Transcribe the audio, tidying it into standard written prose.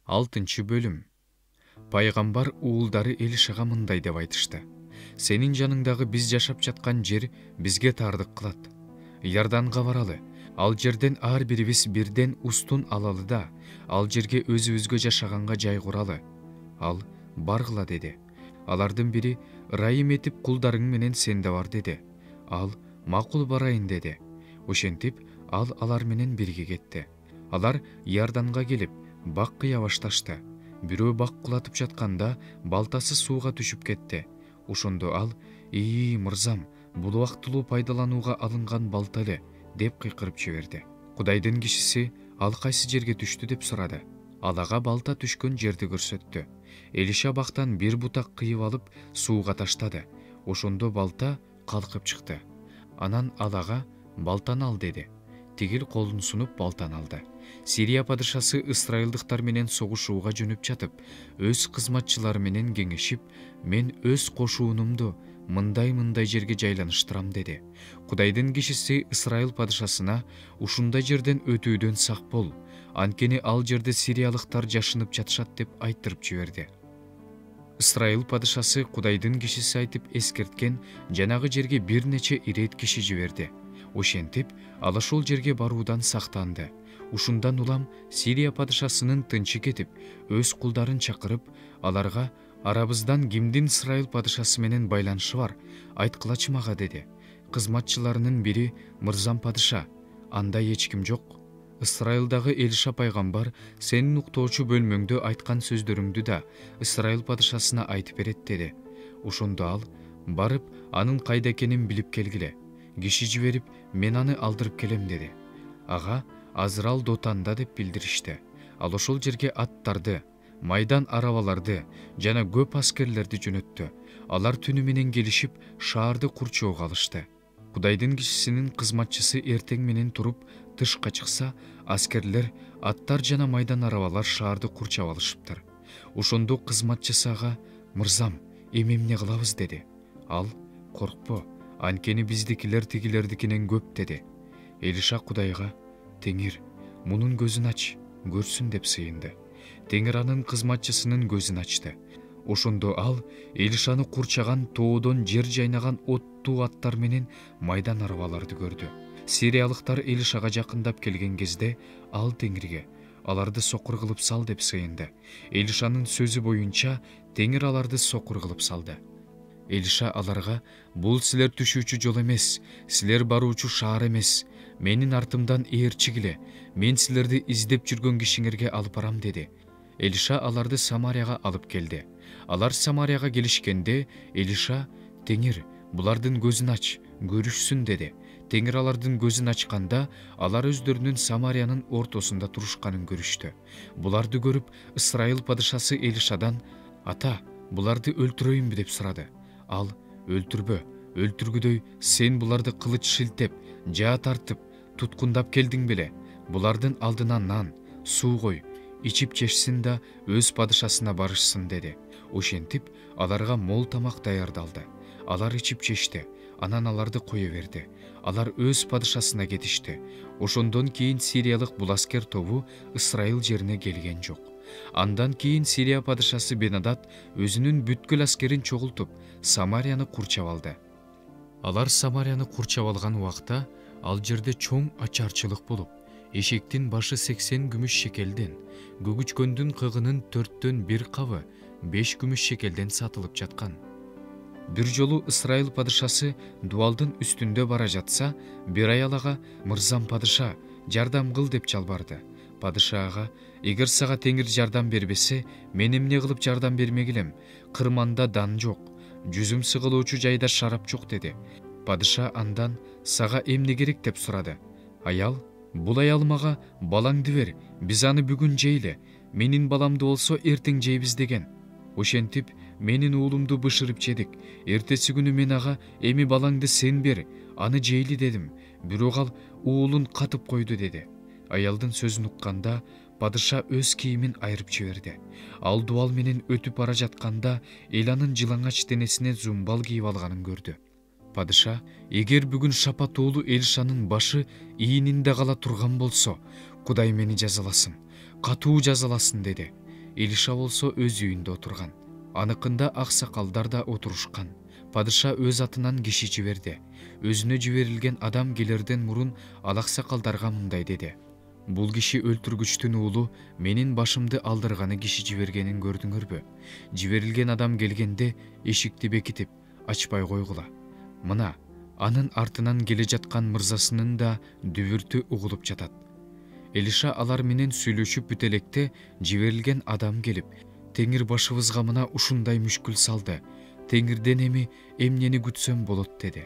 6 бөлүм. Пайгамбар уулдары Элишага мындай деп айтышты: сенин жаныңдагы биз жашап жаткан жер бизге таардык кылат. Иорданга баралы, ал жерден ар бирибиз бирден устун алалы да, ал жерге өзүбүзгө жашаганга жай куралы. Ал баргыла деди. Алардын бири: ырайым этип кулдарың менен сен да бар деди. Ал макул барайын деди. Ошентип ал алар менен бирге кетти. Алар Иорданга келип бак кыя башташты. Бирөө бак кулатып жатканда балтасы сууга түшүп кетти. Ошондо ал: «Ии мырзам, бул убактылуу пайдаланууга алынган балта эле», деп кыйкырып жиберди. Кудайдын кишиси ал кайсы жерге түштү деп сурады. Ал ага балта түшкөн жерди көрсөттү. Элиша бактан бир бутак кыйып алып сууга таштады. Ошондо балта калкып чыкты. Анан ал ага: «Балтаны ал» деди. Тигил колун сунуп балтаны алды. Сирия падышасы ысрайылдыктар менен согушууга жөнөп жатып, өз кызматчылары менен кеңешип: «Мен өз кошуунумду мындай жерге жайланыштырам» деди. Кудайдын кишиси Ысрайыл падышасына: «Ушундай жерден өтүүдөн сак бол, анткени ал жерде сириялыктар жашынып жатышат» деп айтырып жиберди. Ысрайыл падышасы Кудайдын кишиси айтып эскерткен жанагы жерге бир нече ирет киши жиберди. Ошентип ал ошол жерге баруудан сактанды. Ушундан улам Сирия падышасынын тынчы кетип, өз кулдарын чакырып, аларга: «Арабыздан кимдин Исрайыл падышасы менен байланышы бар? Айткылачы мага» деди. Кызматчыларынын бири: «Мырзам падыша, андай эч ким жок. Ысрайылдагы Элиша пайгамбар сенин уктоочу бөлмөңдө айткан сөздөрүңдү да Исрайыл падышасына айтып берет» деди. Ошондо ал: «Барып, анын кайда экенин билип келгиле. Киши жиберип, мен аны алдырып келем» деди. Ага Азырал Дотанда деп билдиришти. Ал ошол жерге аттарды, майдан арабаларды жана көп аскерлерди жөнөттү. Алар түнү менен келишип, шаарды курчоого алышты. Кудайдын кишисинин кызматчысы эртең менен туруп тышка чыкса, аскерлер, аттар жана майдан арабалар шаарды курчап алышыптыр. Ошондо кызматчысы ага: «Мырзам, эми эмне кылабыз?» деди. Ал: «Коркпо, анткени биздикилер тигилердикинен көп» деди. Элиша Кудайга: «Теңир, мунун көзүн ач, көрсүн» деп сыйынды. Теңир анын кызматчысынын көзүн ачты. Ошондо ал Элишаны курчаган тоодон жер жайнаган оттуу аттар менен майдан арабаларды көрдү. Сириялыктар Элишага жакындап келген кезде ал Теңирге: «Аларды сокур кылып сал» деп сыйынды. Элишанын сөзү боюнча Теңир аларды сокур кылып салды. Элиша аларга: «Бул силер түшүүчү жол эмес, силер баруучу шаар эмес. Менин артымдан ээрчигиле, мен силерди издеп жүргөн кишиңерге алып барам» деди. Элиша аларды Самарияга алып келди. Алар Самарияга келишкенде Элиша: «Теңир, булардын көзүн ач, көрүшсүн» деди. Теңир алардын көзүн ачканда алар өздөрүнүн Самариянын ортосунда турушканын көрүштү. Буларды көрүп, Ысрайыл падышасы Элишадан: «Ата, буларды өлтүрөйүнбү?» деп сурады. Ал: «Өлтүрбө, өлтүргүдөй сен буларды кылыч шилтеп, жаа тартып, туткундап келдиң беле? Булардын алдына нан, суу кой, ичип жешсин да өз падышасына барышсын» деди. Ошентип аларга мол тамак даярдалды. Алар ичип жешти, анан аларды кое берди. Алар өз падышасына кетишти. Ошондон кийин сириялык бул аскер тобу Ысрайыл жерине келген жок. Андан кийин Сирия падышасы Бенадат өзүнүн бүткүл аскерин чогултуп, Самарияны курчап алды. Алар Самарияны курчап алган убакта ал жерде чоң ачарчылык болуп, эшектин башы 80 күмүш шекелден, көгүчкөндүн кыгынын 4төн 1 кабы 5 күмүш шекелден сатылып жаткан. Бир жолу Ысрайыл падышасы дубалдын үстүндө бара жатса, бир аял ага: «Мырзам падыша, жардам кыл» деп жалбарды. Падыша ага: «Эгер сага Теңир жардам бербесе, мен эмне кылып жардам бермегилем? Кырманда дан жок, жүзүм сыгылуучу жайда шарап жок» деди. Падыша андан: «Сага эмне керек?» деп сурады. Аял: «Бул аялым ага: балаңды бер, биз аны бүгүн жейле, менин баламды болсо эртең жейбиз деген. Ошентип менин уулумду бышырып жедик. Эртеси күнү мен ага: эми балаңды сен бер, аны жейли дедим. Бирок ал уулун катып койду» деди. Аялдын сөзүн укканда падыша өз кийимин айырып жиберди. Ал дубал менен өтүп бара жатканда эл анын жылаңач денесине зумбал кийип алганын көрдү. Падыша: «Эгер бүгүн шапат уулу Элишанын башы ийининде кала турган болсо, Кудай мени жазаласын, катуу жазаласын» деди. Илиша болсо өз үйүндө отурган. Аныкында аксакалдар да отурушкан. Падыша өз атынан киши жиберди. Өзүнө жиберилген адам келерден мурун ал аксакалдарга мындай деди: «Бул киши өлтүргүчтүн уулу менин башымды алдырганы киши жибергенин көрдүңөрбү? Жиберилген адам келгенде эшикти бекитип, ачпай койгула. Мына, анын артынан келе жаткан мырзасынын да дүбүртү угулуп жатат». Илиша алар менен сүйлөшүп бүт электе жиберилген адам келип: «Теңир башыбызга мына ушундай мүшкүл салды. Теңирден эми эмнени күтсөм болот?» деди.